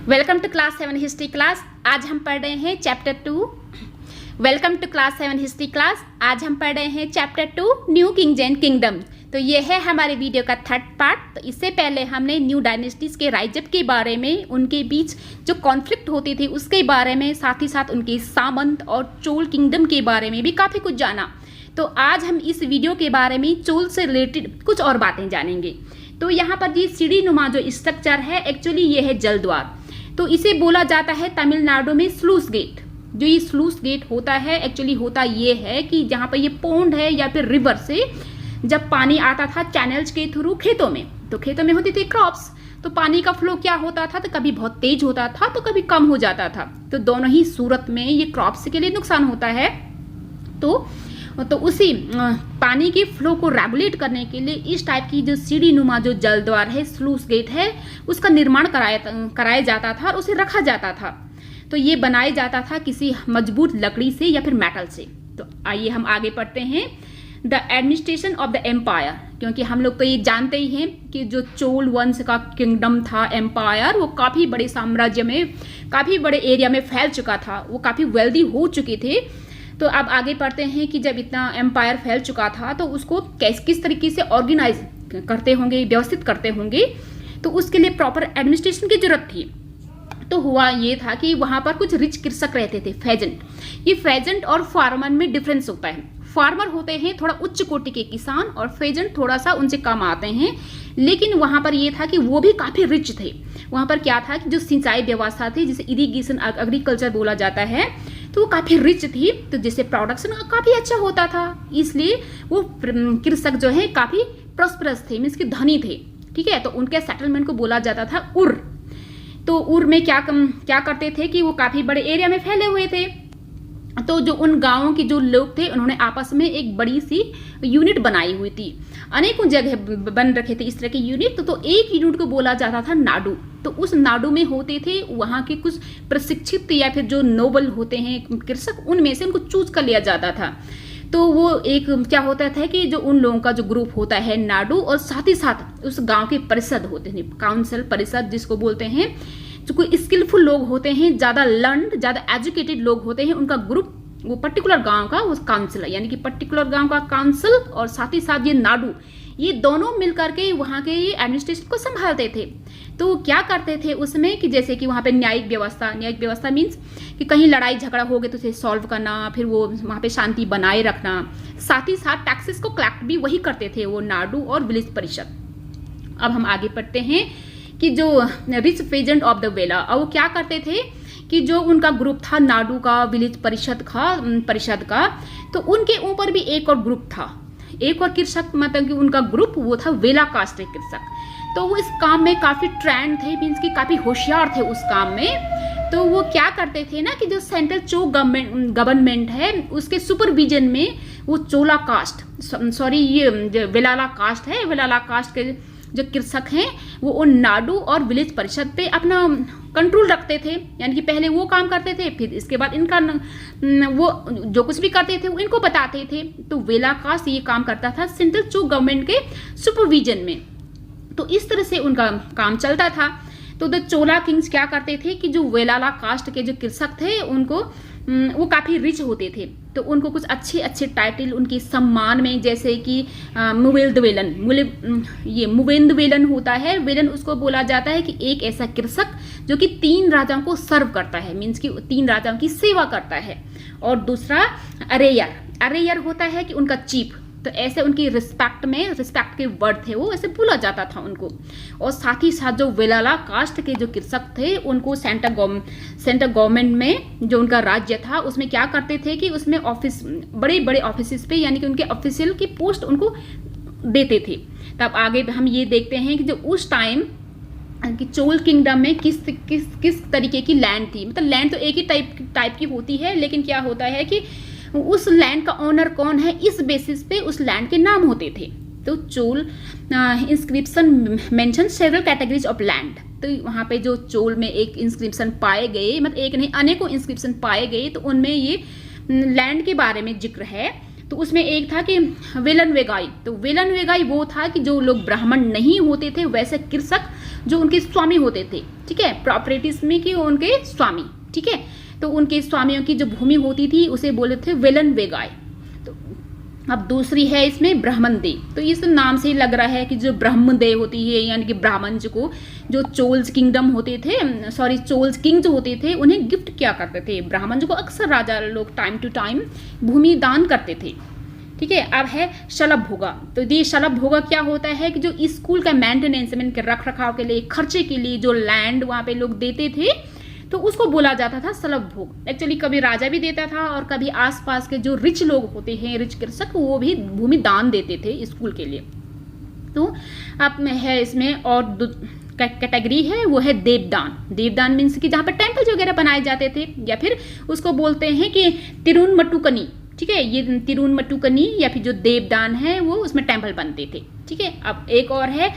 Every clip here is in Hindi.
Welcome to class 7 history class. आज हम पढ़ रहे हैं chapter 2। Welcome to class 7 history class. आज हम पढ़ रहे हैं chapter 2 new kings and kingdom. तो ये है हमारे वीडियो का थर्ड पार्ट। तो इससे पहले हमने न्यू डायनेस्टीज के राइजअप के बारे में, उनके बीच जो कॉन्फ्लिक्ट होती थी उसके बारे में, साथ ही साथ उनके सामंत और चोल किंगडम के बारे में भी काफ़ी कुछ जाना। तो आज हम इस वीडियो के बारे में चोल से रिलेटेड कुछ और बातें जानेंगे। तो यहाँ पर ये सीढ़ी नुमा जो स्ट्रक्चर है, एक्चुअली ये है जलद्वार। तो इसे बोला जाता है तमिलनाडु में स्लूस गेट। जो ये स्लूस गेट होता है, एक्चुअली होता ये है कि जहाँ पर ये पोंड है या फिर रिवर से जब पानी आता था चैनल्स के थ्रू खेतों में, तो खेतों में होती थी क्रॉप्स, तो पानी का फ्लो क्या होता था, तो कभी बहुत तेज होता था तो कभी कम हो जाता था। तो दोनों ही सूरत में ये क्रॉप्स के लिए नुकसान होता है। तो उसी पानी के फ्लो को रेगुलेट करने के लिए इस टाइप की जो सीढ़ी नुमा जो जलद्वार है, स्लूस गेट है, उसका निर्माण कराया जाता था और उसे रखा जाता था। तो ये बनाया जाता था किसी मजबूत लकड़ी से या फिर मेटल से। तो आइए हम आगे पढ़ते हैं। The administration of the empire, क्योंकि हम लोग तो ये जानते ही हैं कि जो चोल वंश का किंगडम था, एम्पायर, वो काफ़ी बड़े साम्राज्य में, काफ़ी बड़े एरिया में फैल चुका था, वो काफ़ी वेल्दी हो चुके थे। तो अब आगे पढ़ते हैं कि जब इतना एम्पायर फैल चुका था तो उसको किस तरीके से ऑर्गेनाइज करते होंगे, व्यवस्थित करते होंगे, तो उसके लिए प्रॉपर एडमिनिस्ट्रेशन की जरूरत थी। तो हुआ ये था कि वहाँ पर कुछ रिच कृषक रहते थे, फेजेंट। ये फेजेंट और फार्मर में डिफरेंस होता है। फार्मर होते हैं थोड़ा उच्च कोटि के किसान और फेजेंट थोड़ा सा उनसे कम आते हैं। लेकिन वहाँ पर ये था कि वो भी काफ़ी रिच थे। वहाँ पर क्या था कि जो सिंचाई व्यवस्था थी, जिसे इरिगेशन एग्रीकल्चर बोला जाता है, तो वो काफ़ी रिच थी। तो जिससे प्रोडक्शन काफ़ी अच्छा होता था, इसलिए वो कृषक जो है काफ़ी प्रॉस्परस थे, मीन्स कि धनी थे। ठीक है, तो उनके सेटलमेंट को बोला जाता था उर। तो उर में क्या करते थे कि वो काफ़ी बड़े एरिया में फैले हुए थे। तो जो उन गांवों के जो लोग थे, उन्होंने आपस में एक बड़ी सी यूनिट बनाई हुई थी। अनेकों जगह बन रखे थे इस तरह के यूनिट। तो एक यूनिट को बोला जाता था नाडू। तो उस नाडू में होते थे वहाँ के कुछ प्रशिक्षित या फिर जो नोबल होते हैं कृषक, उनमें से उनको चूज कर लिया जाता था। तो वो एक क्या होता था कि जो उन लोगों का जो ग्रुप होता है नाडू, और साथ ही साथ उस गाँव के परिषद होते हैं, काउंसिल, परिषद जिसको बोलते हैं, जो कोई स्किलफुल लोग होते हैं, ज़्यादा लर्नड, ज़्यादा एजुकेटेड लोग होते हैं, उनका ग्रुप वो पर्टिकुलर गांव का वो काउंसिल, यानी कि पर्टिकुलर गांव का काउंसिल और साथ ही साथ ये नाडू, ये दोनों मिलकर के वहाँ के एडमिनिस्ट्रेशन को संभालते थे। तो क्या करते थे उसमें कि जैसे कि वहाँ पे न्यायिक व्यवस्था मीन्स कि कहीं लड़ाई झगड़ा हो गए तो उसे सॉल्व करना, फिर वो वहाँ पे शांति बनाए रखना। साथ ही साथ टैक्सेस को कलेक्ट भी वही करते थे, वो नाडू और विलेज परिषद। अब हम आगे पढ़ते हैं कि जो रिच फेजेंट ऑफ द वेला, और वो क्या करते थे कि जो उनका ग्रुप था नाडू का, विलेज परिषद का, तो उनके ऊपर भी एक और ग्रुप था, एक और कृषक, मतलब कि उनका ग्रुप वो था वेला कास्ट के कृषक। तो वो इस काम में काफ़ी ट्रेंड थे, मीन्स कि काफ़ी होशियार थे उस काम में। तो वो क्या करते थे ना कि जो सेंट्रल चो गवर्नमेंट है उसके सुपरविजन में वो चोला कास्ट, सॉरी ये जो वेलाला कास्ट है, वेलाला कास्ट के जो कृषक हैं वो उन नाडू और विलेज परिषद पे अपना कंट्रोल रखते थे। यानी कि पहले वो काम करते थे, फिर इसके बाद इनका वो जो कुछ भी करते थे वो इनको बताते थे। तो वेला कास्ट ये काम करता था सेंट्रल चो गवर्नमेंट के सुपरविजन में। तो इस तरह से उनका काम चलता था। तो द चोला किंग्स क्या करते थे कि जो वेलाला कास्ट के जो कृषक थे उनको वो काफ़ी रिच होते थे, तो उनको कुछ अच्छे टाइटल उनके सम्मान में, जैसे कि मुवेंदवेलन होता है। वेलन उसको बोला जाता है कि एक ऐसा कृषक जो कि 3 राजाओं को सर्व करता है, मीन्स कि 3 राजाओं की सेवा करता है। और दूसरा अरेयर होता है कि उनका चीफ। तो ऐसे उनकी रिस्पेक्ट के वर्ड थे, वो ऐसे बोला जाता था उनको। और साथ ही साथ जो वेलाला कास्ट के जो कृषक थे उनको सेंट्रल गवर्नमेंट में जो उनका राज्य था उसमें क्या करते थे कि उसमें ऑफिस, बड़े ऑफिस पे, यानी कि उनके ऑफिशियल की पोस्ट उनको देते थे। तब आगे हम ये देखते हैं कि जो उस टाइम कि चोल किंगडम में किस तरीके की लैंड थी। मतलब लैंड तो एक ही टाइप की होती है, लेकिन क्या होता है कि उस लैंड का ओनर कौन है, इस बेसिस पे उस लैंड के नाम होते थे। तो Chola inscription mention several categories of land. तो वहाँ पे जो चोल में एक इंस्क्रिप्शन पाए गए, मतलब एक नहीं अनेकों इंस्क्रिप्शन पाए गए, तो उनमें ये लैंड के बारे में जिक्र है। तो उसमें एक था कि वेलन वेगाई। तो वेलन वेगाई वो था कि जो लोग ब्राह्मण नहीं होते थे वैसे कृषक जो उनके स्वामी होते थे, ठीक है, प्रॉपर्टीज में कि उनके स्वामी, ठीक है, तो उनके स्वामियों की जो भूमि होती थी उसे बोले थे वेलन वेगाई। तो अब दूसरी है इसमें ब्राह्मण दे। तो इस नाम से ही लग रहा है कि जो ब्राह्मण दे होती है यानी कि ब्राह्मण को जो चोल्स किंगडम होते थे, सॉरी चोल्स किंग जो होते थे उन्हें गिफ्ट किया करते थे। ब्राह्मण को अक्सर राजा लोग टाइम टू टाइम भूमि दान करते थे, ठीक है। अब है शलभ भोगा। तो ये शलभ भोगा क्या होता है कि जो स्कूल का मेंटेनेंस में रख रखाव के लिए खर्चे के लिए जो लैंड वहाँ पे लोग देते थे तो उसको बोला जाता था शलभ भोग। एक्चुअली कभी राजा भी देता था और कभी आसपास के जो रिच लोग होते हैं, रिच कृषक, वो भी भूमि दान देते थे स्कूल के लिए। तो अब है इसमें और कैटेगरी है वो है देवदान। देवदान मीन्स कि जहाँ पर टेम्पल्स वगैरह बनाए जाते थे, या फिर उसको बोलते हैं कि तिरुनमटुकनी, ठीक है, ये तिरुनमटुकनी या फिर जो देवदान है वो उसमें टेम्पल बनते थे, ठीक है। अब एक और है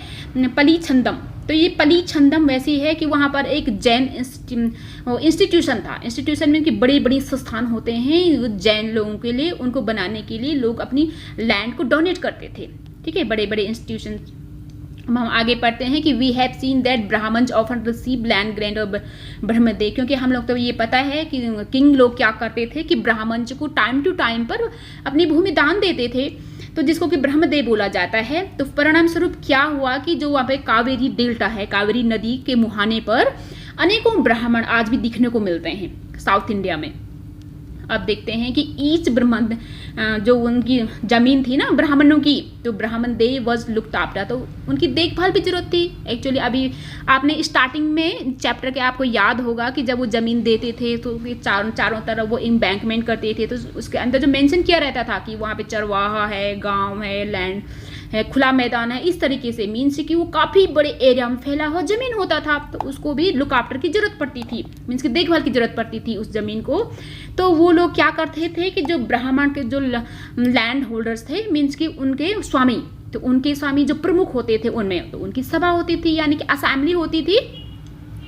पलीछंदम। तो ये पलीछंदम वैसी है कि वहाँ पर एक जैन इंस्टीट्यूशन था। इंस्टीट्यूशन में कि बड़ी बड़ी संस्थान होते हैं जैन लोगों के लिए, उनको बनाने के लिए लोग अपनी लैंड को डोनेट करते थे, ठीक है, बड़े बड़े इंस्टीट्यूशन। हम आगे पढ़ते हैं कि we have seen that Brahmins often receive land grant और ब्रह्मदेव, क्योंकि हम लोग तो ये पता है कि किंग लोग क्या करते थे कि ब्राह्मण्स को टाइम टू टाइम पर अपनी भूमि दान देते थे, तो जिसको कि ब्रह्मदेव बोला जाता है। तो परिणाम स्वरूप क्या हुआ कि जो वहाँ पे कावेरी डेल्टा है, कावेरी नदी के मुहाने पर अनेकों ब्राह्मण आज भी दिखने को मिलते हैं साउथ इंडिया में। अब देखते हैं कि ईच ब्राह्मण जो उनकी जमीन थी ना ब्राह्मणों की, तो ब्राह्मण दे वॉज लुक्ड आफ्टर, तो उनकी देखभाल भी जरूरत थी। एक्चुअली अभी आपने स्टार्टिंग में चैप्टर के आपको याद होगा कि जब वो जमीन देते थे तो चारों तरफ वो एम्बैंकमेंट करते थे, तो उसके अंदर जो मेंशन किया रहता था कि वहाँ पे चरवाहा है, गांव है, लैंड है, खुला मैदान है, इस तरीके से मीन्स कि वो काफ़ी बड़े एरिया में फैला हुआ जमीन होता था, तो उसको भी लुक आफ्टर की जरूरत पड़ती थी, मीन्स की देखभाल की जरूरत पड़ती थी उस जमीन को। तो वो लोग क्या करते थे कि जो ब्राह्मण के जो लैंड होल्डर्स थे, मीन्स कि उनके स्वामी, तो उनके स्वामी जो प्रमुख होते थे उनमें तो उनकी सभा होती थी यानी कि असेंबली होती थी,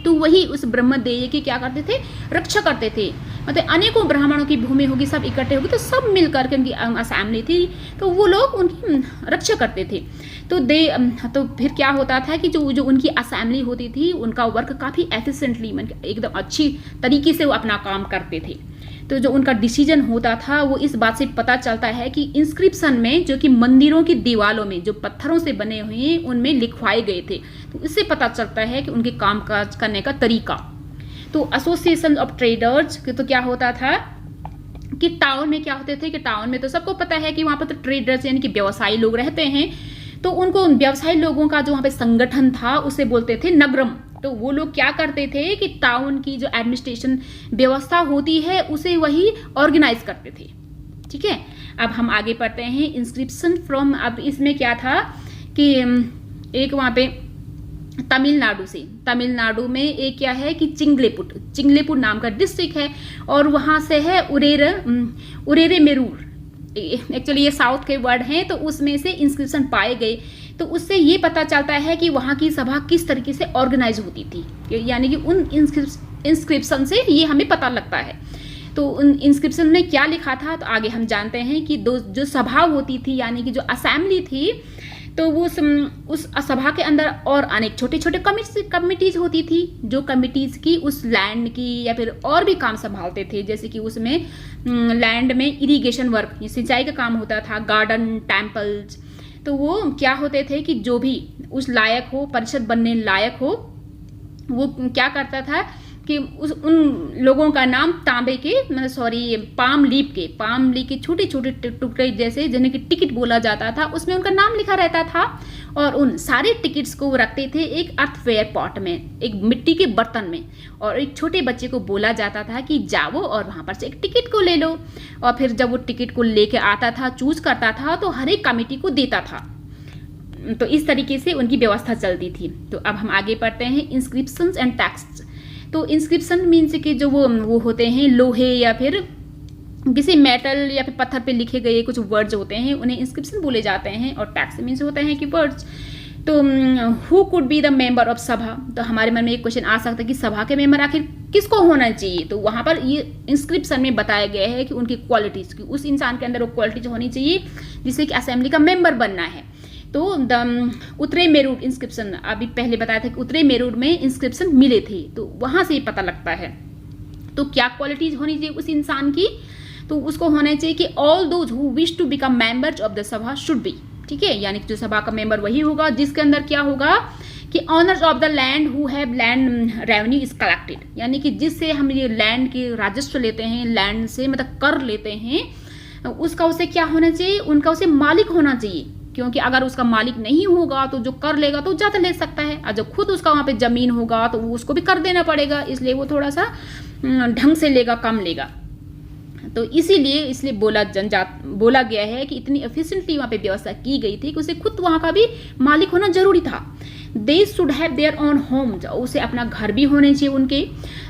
तो वही उस ब्रह्मदेय की क्या करते थे, रक्षा करते थे। मतलब अनेकों ब्राह्मणों की भूमि होगी, सब इकट्ठे होगी, तो सब मिलकर के उनकी असेंबली थी, तो वो लोग उनकी रक्षा करते थे। तो फिर क्या होता था कि जो उनकी असेंबली होती थी उनका वर्क काफ़ी एफिशिएंटली एकदम अच्छी तरीके से वो अपना काम करते थे। तो जो उनका डिसीजन होता था वो इस बात से पता चलता है कि इंस्क्रिप्शन में जो कि मंदिरों की दीवारों में जो पत्थरों से बने हुए उनमें लिखवाए गए थे, तो इससे पता चलता है कि उनके काम काज करने का तरीका। तो एसोसिएशन ऑफ ट्रेडर्स तो क्या होता था कि टाउन में क्या होते थे कि टाउन में तो सबको पता है कि वहाँ पर तो ट्रेडर्स यानी कि व्यवसायी लोग रहते हैं, तो उनको व्यवसायी लोगों का जो वहाँ पे संगठन था उसे बोलते थे नगरम। तो वो लोग क्या करते थे कि टाउन की जो एडमिनिस्ट्रेशन व्यवस्था होती है उसे वही ऑर्गेनाइज करते थे, ठीक है। अब हम आगे पढ़ते हैं इंस्क्रिप्शन फ्रॉम। अब इसमें क्या था कि एक वहाँ पे तमिलनाडु में एक क्या है कि चिंगलेपुट नाम का डिस्ट्रिक्ट है, और वहाँ से है उरेरे मेरूर। एक्चुअली ये साउथ के वर्ड हैं, तो उसमें से इंस्क्रिप्शन पाए गए, तो उससे ये पता चलता है कि वहाँ की सभा किस तरीके से ऑर्गेनाइज होती थी, यानी कि उन इंस्क्रिप्शन से ये हमें पता लगता है। तो उन इंस्क्रिप्शन में क्या लिखा था तो आगे हम जानते हैं कि जो सभा होती थी यानी कि जो असेंबली थी, तो वो उस सभा के अंदर और अनेक छोटे छोटे कमिटीज होती थी, जो कमिटीज की उस लैंड की या फिर और भी काम संभालते थे, जैसे कि उसमें लैंड में इरिगेशन वर्क, सिंचाई का काम होता था, गार्डन, टेम्पल्स। तो वो क्या होते थे कि जो भी उस लायक हो, परिषद बनने लायक हो, वो क्या करता था कि उन लोगों का नाम तांबे के पाम लीफ के छोटे छोटे टुकड़े जैसे जिन्हें कि टिकट बोला जाता था, उसमें उनका नाम लिखा रहता था, और उन सारे टिकट्स को वो रखते थे एक अर्थवेयर पॉट में, एक मिट्टी के बर्तन में, और एक छोटे बच्चे को बोला जाता था कि जाओ और वहाँ पर से एक टिकट को ले लो, और फिर जब वो टिकट को लेके आता था, चूज करता था, तो हर एक कमेटी को देता था। तो इस तरीके से उनकी व्यवस्था चलती थी। तो अब हम आगे पढ़ते हैं इंस्क्रिप्शंस एंड टेक्स्ट्स। तो इंस्क्रिप्शन मीन्स कि जो वो होते हैं लोहे या फिर किसी मेटल या फिर पत्थर पे लिखे गए कुछ वर्ड्स होते हैं, उन्हें इंस्क्रिप्शन बोले जाते हैं, और टेक्स्ट मीन्स होते हैं कि वर्ड्स। तो who could be the member of सभा, तो हमारे मन में एक क्वेश्चन आ सकता है कि सभा के मेंबर आखिर किसको होना चाहिए। तो वहां पर ये इंस्क्रिप्शन में बताया गया है कि उनकी क्वालिटीज की, उस इंसान के अंदर वो क्वालिटीज होनी चाहिए जिससे कि असेंबली का मेंबर बनना है। तो द उत्तरे मेरूड इंस्क्रिप्शन, अभी पहले बताया था कि उत्तरे मेरूड में इंस्क्रिप्शन मिले थे, तो वहां से ये पता लगता है। तो क्या क्वालिटीज होनी चाहिए उस इंसान की, तो उसको होना चाहिए कि all those who wish to become members of the sabha should be, ठीक है, यानी कि जो सभा का मेंबर वही होगा जिसके अंदर क्या होगा कि honours of the land who have land revenue is collected, यानी कि जिससे हम ये लैंड की राजस्व लेते हैं, लैंड से मतलब कर लेते हैं, उसका उसे क्या होना चाहिए, उनका उसे मालिक होना चाहिए। क्योंकि अगर उसका मालिक नहीं होगा तो जो कर लेगा तो ज़्यादा ले सकता है, और जब खुद उसका वहाँ पे ज़मीन होगा तो उसको भी कर देना पड़ेगा, इसलिए वो थोड़ा सा ढंग से लेगा, कम लेगा। तो इसीलिए बोला गया है कि इतनी एफिशिएंटली वहाँ पे व्यवस्था की गई थी कि उसे खुद वहाँ का भी मालिक होना जरूरी था। They should have their own home, उसे अपना घर भी होने चाहिए उनके।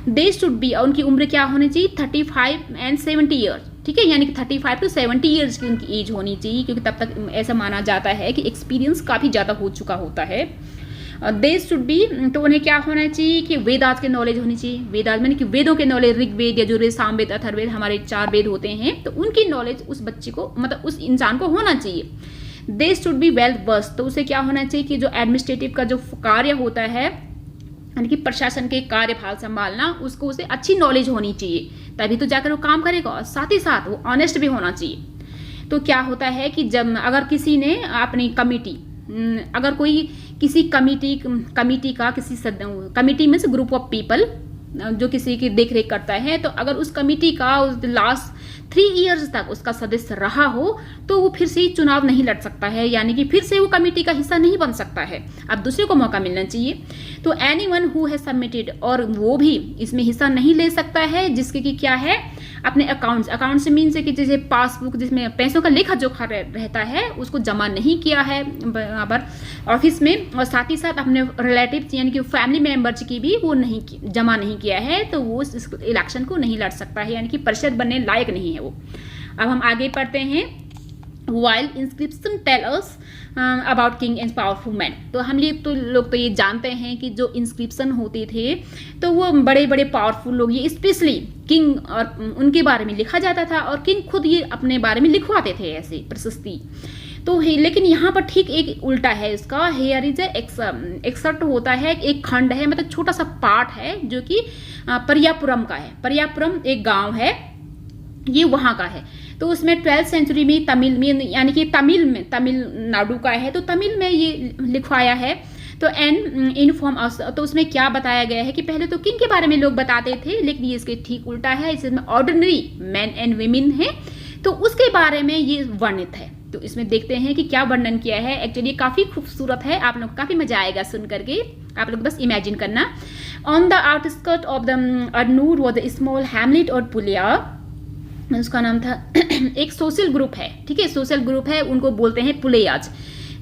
दे शुड बी, उनकी उम्र क्या होनी चाहिए 35 एंड 70 ईयर्स, ठीक है, यानी कि 35 to 70 ईयर्स की उनकी एज होनी चाहिए, क्योंकि तब तक ऐसा माना जाता है कि एक्सपीरियंस काफ़ी ज़्यादा हो चुका होता है। दे शुड बी, तो उन्हें क्या होना चाहिए कि वेदास के नॉलेज होनी चाहिए। वेदास मैंने कि वेदों के नॉलेज, ऋग्वेद, यजुर्वेद, सामवेद, अथर्ववेद, हमारे 4 वेद होते हैं, तो उनकी नॉलेज उस बच्चे को, मतलब उस इंसान को होना चाहिए। They should be well versed, तो उसे क्या होना चाहिए कि जो एडमिनिस्ट्रेटिव का जो कार्य होता है, यानी कि प्रशासन के कार्यभार संभालना, उसको उसे अच्छी नॉलेज होनी चाहिए, तभी तो जाकर वो काम करेगा। और साथ ही साथ वो ऑनेस्ट भी होना चाहिए। तो क्या होता है कि जब अगर किसी ने अपनी कमिटी, अगर कोई किसी कमिटी का किसी कमिटी में से ग्रुप ऑफ पीपल जो किसी की देखरेख करता है, तो अगर उस कमिटी का उस लास्ट 3 इयर्स तक उसका सदस्य रहा हो तो वो फिर से चुनाव नहीं लड़ सकता है, यानी कि फिर से वो कमेटी का हिस्सा नहीं बन सकता है। अब दूसरे को मौका मिलना चाहिए। तो एनीवन हु हैज सबमिटेड, और वो भी इसमें हिस्सा नहीं ले सकता है जिसके कि क्या है अपने अकाउंट्स मीन्स है कि जैसे पासबुक जिसमें पैसों का लेखा जोखा रहता है उसको जमा नहीं किया है बराबर ऑफिस में, और साथ ही साथ अपने रिलेटिव्स यानी कि फैमिली मेंबर्स की भी वो जमा नहीं किया है, तो वो इस इलेक्शन को नहीं लड़ सकता है, यानी कि परिषद बनने लायक नहीं है वो। अब हम आगे पढ़ते हैं। While inscription tell us about king and powerful men, तो हम लोग तो ये जानते हैं कि जो इंस्क्रिप्शन होते थे तो वो बड़े बड़े पावरफुल लोग, ये स्पेशली किंग और उनके बारे में लिखा जाता था, और किंग खुद ये अपने बारे में लिखवाते थे ऐसे प्रशस्ति। तो लेकिन यहाँ पर ठीक एक उल्टा है इसका। हेयर इज एक्सर्ट होता है, एक खंड है, मतलब छोटा सा पार्ट है जो कि परियापुरम का है। परियापुरम एक गाँव है, ये वहाँ का है। तो उसमें 12th सेंचुरी में तमिल में, यानी कि तमिलनाडु का है, तो तमिल में ये लिखवाया है। तो एंड इनफॉर्म अस, तो उसमें क्या बताया गया है कि पहले तो किंग के बारे में लोग बताते थे, लेकिन ये इसके ठीक उल्टा है। इसमें ऑर्डिनरी मैन एंड वीमेन है, तो उसके बारे में ये वर्णित है। तो इसमें देखते हैं कि क्या वर्णन किया है। एक्चुअली काफ़ी खूबसूरत है, आप लोग को काफ़ी मजा आएगा सुन करके, आप लोग बस इमेजिन करना। On the outskirt of the Arnur was the small hamlet और पुलिया, उसका नाम था एक सोशल ग्रुप है, ठीक है, सोशल ग्रुप है, उनको बोलते हैं पुलेयाज।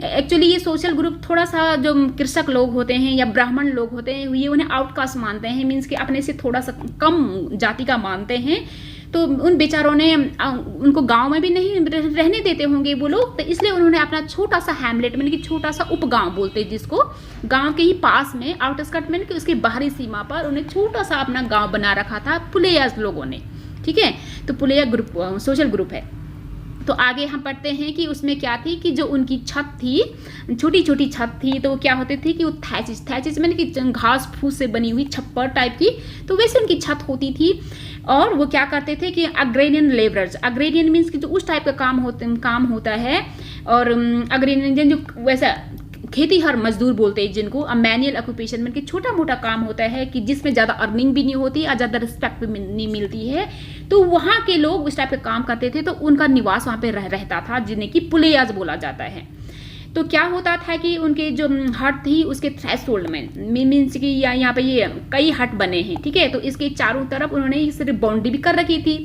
एक्चुअली ये सोशल ग्रुप थोड़ा सा जो कृषक लोग होते हैं या ब्राह्मण लोग होते हैं, ये उन्हें आउटकास्ट मानते हैं, मीन्स कि अपने से थोड़ा सा कम जाति का मानते हैं। तो उन बेचारों ने उनको गांव में भी नहीं रहने देते होंगे वो लोग, तो इसलिए उन्होंने अपना छोटा सा हैमलेट मतलब कि छोटा सा उपगांव बोलते हैं जिसको, गांव के ही पास में आउटस्कर्ट में कि उसके बाहरी सीमा पर उन्हें छोटा सा अपना गांव बना रखा था पुलेयाज लोगों ने, ठीक है। तो पुलेया ग्रुप सोशल ग्रुप है। तो आगे हम पढ़ते हैं कि उसमें क्या थी कि जो उनकी छत थी, छोटी छोटी छत थी, तो वो क्या होते थे कि वो थैचिस मैंने कि घास फूस से बनी हुई छप्पर टाइप की, तो वैसे उनकी छत होती थी। और वो क्या करते थे कि अग्रेरियन लेबरर्स, अग्रेरियन मीन्स कि जो उस टाइप का काम होता है, और अग्रेरियन जो वैसा खेती हर मजदूर बोलते हैं जिनको, मैनुअल ऑक्यूपेशन में कि छोटा मोटा काम होता है कि जिसमें ज़्यादा अर्निंग भी नहीं होती और ज़्यादा रिस्पेक्ट भी नहीं मिलती है, तो वहाँ के लोग उस टाइप का काम करते थे। तो उनका निवास वहाँ पे रहता था, जिन्हें कि पुलेयाज बोला जाता है। तो क्या होता था कि उनके जो हट थी उसके थ्रेशोल्ड में मीन्स कि यहाँ पे ये कई हट बने हैं, ठीक है, तो इसके चारों तरफ उन्होंने सिर्फ बाउंड्री भी कर रखी थी,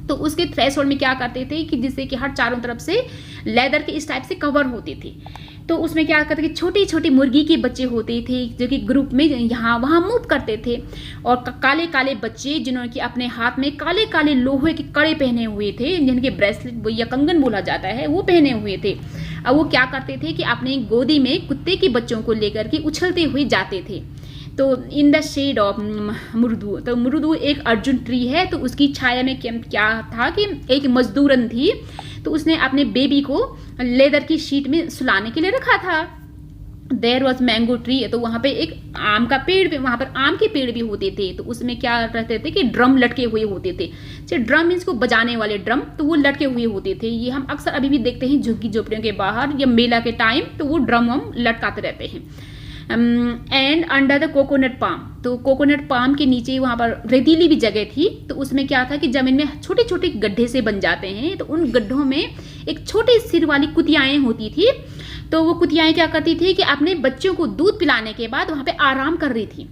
तो उसके थ्रेशोल्ड में क्या करते थे कि जिससे कि हर चारों तरफ से लेदर के इस टाइप से कवर होते थे। तो उसमें क्या करते थे कि छोटी छोटी मुर्गी के बच्चे होते थे जो कि ग्रुप में यहाँ वहाँ मूव करते थे, और काले काले बच्चे जिन्होंने कि अपने हाथ में काले काले लोहे के कड़े पहने हुए थे, जिनके ब्रेसलेट या कंगन बोला जाता है, वो पहने हुए थे। अब वो क्या करते थे कि अपनी गोदी में कुत्ते के बच्चों को लेकर के उछलते हुए जाते थे। तो इन द शेड ऑफ मुर्दू, तो मुर्दू एक अर्जुन ट्री है, तो उसकी छाया में क्या था कि एक मजदूरन थी, तो उसने अपने बेबी को लेदर की शीट में सुलाने के लिए रखा था। देयर वॉज मैंगो ट्री, तो वहाँ पे एक आम का पेड़ भी, वहाँ पर आम के पेड़ भी होते थे। तो उसमें क्या रहते थे कि ड्रम लटके हुए होते थे। जैसे ड्रम मीन्स को बजाने वाले ड्रम, तो वो लटके हुए होते थे। ये हम अक्सर अभी भी देखते हैं झुग्गी झोपड़ियों के बाहर या मेला के टाइम, तो वो ड्रम हम लटकाते रहते हैं। And under the coconut palm, तो कोकोनट पाम के नीचे वहाँ पर रेतीली भी जगह थी, तो उसमें क्या था कि जमीन में छोटे छोटे गड्ढे से बन जाते हैं, तो उन गड्ढों में एक छोटे सिर वाली कुतियाएँ होती थी। तो वो कुतियाएँ क्या करती थी कि अपने बच्चों को दूध पिलाने के बाद वहाँ पे आराम कर रही थी।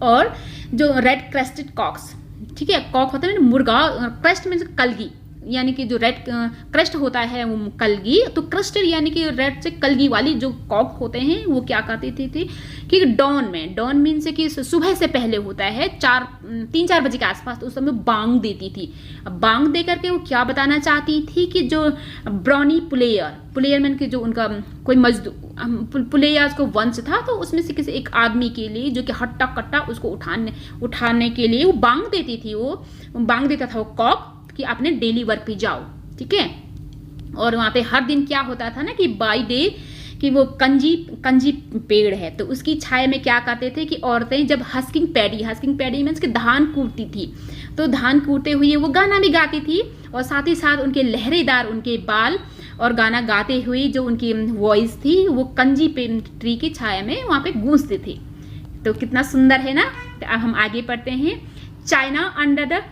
और जो रेड क्रेस्टेड कॉक्स, ठीक है, कॉक होता है ना मुर्गा, क्रेस्ट मीन्स कलगी, यानी कि जो रेड क्रस्ट होता है वो कलगी, तो क्रस्टेड यानी कि रेड से कलगी वाली जो कॉक होते हैं वो क्या करती थी कि डॉन में, डॉन मीन्स कि सुबह से पहले होता है 3-4 बजे के आसपास, तो उस समय बांग देती थी। अब बांग दे करके वो क्या बताना चाहती थी कि जो ब्राउनी पुलेयर मीन कि जो उनका कोई मजदूर पुलेयर्स को वंश था, तो उसमें से किसी एक आदमी के लिए जो कि हट्टा कट्टा उसको उठाने के लिए वो बांग देती थी, वो बांग देता था वो कॉक कि अपने डेली वर्क पे जाओ, ठीक है। और वहाँ पे हर दिन क्या होता था ना कि बाय डे कि वो कंजी पेड़ है, तो उसकी छाया में क्या करते थे कि औरतें जब हस्किंग पैडी मीन्स कि धान कूटती थी, तो धान कूटते हुए वो गाना भी गाती थी, और साथ ही साथ उनके लहरेदार उनके बाल और गाना गाते हुए जो उनकी वॉइस थी वो कंजी ट्री की छाया में वहाँ पे गूंजते थे। तो कितना सुंदर है ना। तो अब हम आगे पढ़ते हैं। China under the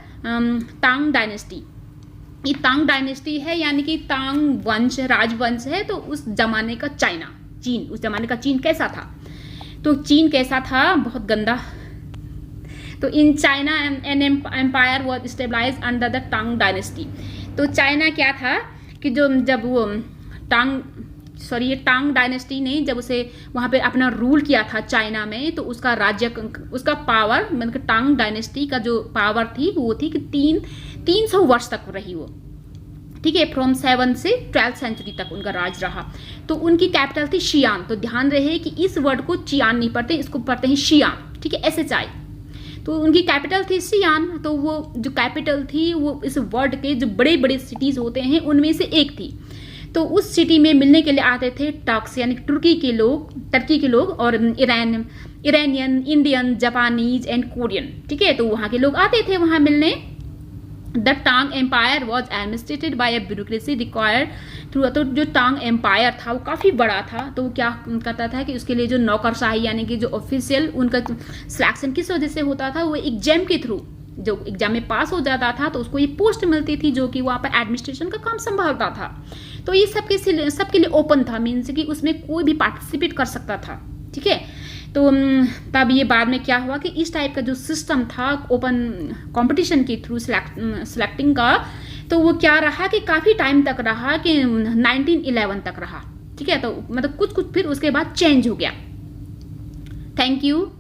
Tang dynasty, ये तांग डायनेस्टी है यानी कि तांग वंश राजवंश है, तो उस जमाने का चीन, उस जमाने का चीन कैसा था, तो चीन कैसा था, बहुत गंदा। तो in China an empire was stabilise under the Tang dynasty, तो चाइना क्या था कि जो जब वो ये टांग डायनेस्टी ने जब उसे वहाँ पे अपना रूल किया था चाइना में, तो उसका राज्य उसका पावर मतलब टांग डायनेस्टी का जो पावर थी वो थी कि 300 वर्ष तक रही वो, ठीक है, फ्रॉम 7 से 12th सेंचुरी तक उनका राज रहा। तो उनकी कैपिटल थी शियान, तो ध्यान रहे कि इस वर्ड को चियान नहीं पढ़ते, इसको पढ़ते हैं शियान, ठीक है, SHI। तो उनकी कैपिटल थी शियान, तो वो जो कैपिटल थी वो इस वर्ल्ड के जो बड़े बड़े सिटीज़ होते हैं उनमें से एक थी। तो उस सिटी में मिलने के लिए आते थे टर्क्स यानी टर्की के लोग और Iranian, Indian, Japanese and Korean, ठीक है, तो वहाँ के लोग आते थे वहाँ मिलने। The Tang empire was administered by a bureaucracy required through, तो जो टांग एम्पायर था वो काफ़ी बड़ा था, तो वो क्या करता था कि उसके लिए जो नौकरशाही यानी कि जो ऑफिशियल उनका सिलेक्शन किस वजह से होता था, वो एग्जाम के थ्रू, जो एग्जाम में पास हो जाता था तो उसको ये पोस्ट मिलती थी जो कि वहाँ पर एडमिनिस्ट्रेशन का काम संभालता था। तो ये सबके लिए ओपन था, मीन्स कि उसमें कोई भी पार्टिसिपेट कर सकता था, ठीक है। तो तब ये बाद में क्या हुआ कि इस टाइप का जो सिस्टम था ओपन कंपटीशन के थ्रू सिलेक्टिंग का, तो वो क्या रहा कि काफ़ी टाइम तक रहा कि 1911 तक रहा, ठीक है। तो मतलब कुछ फिर उसके बाद चेंज हो गया। Thank you.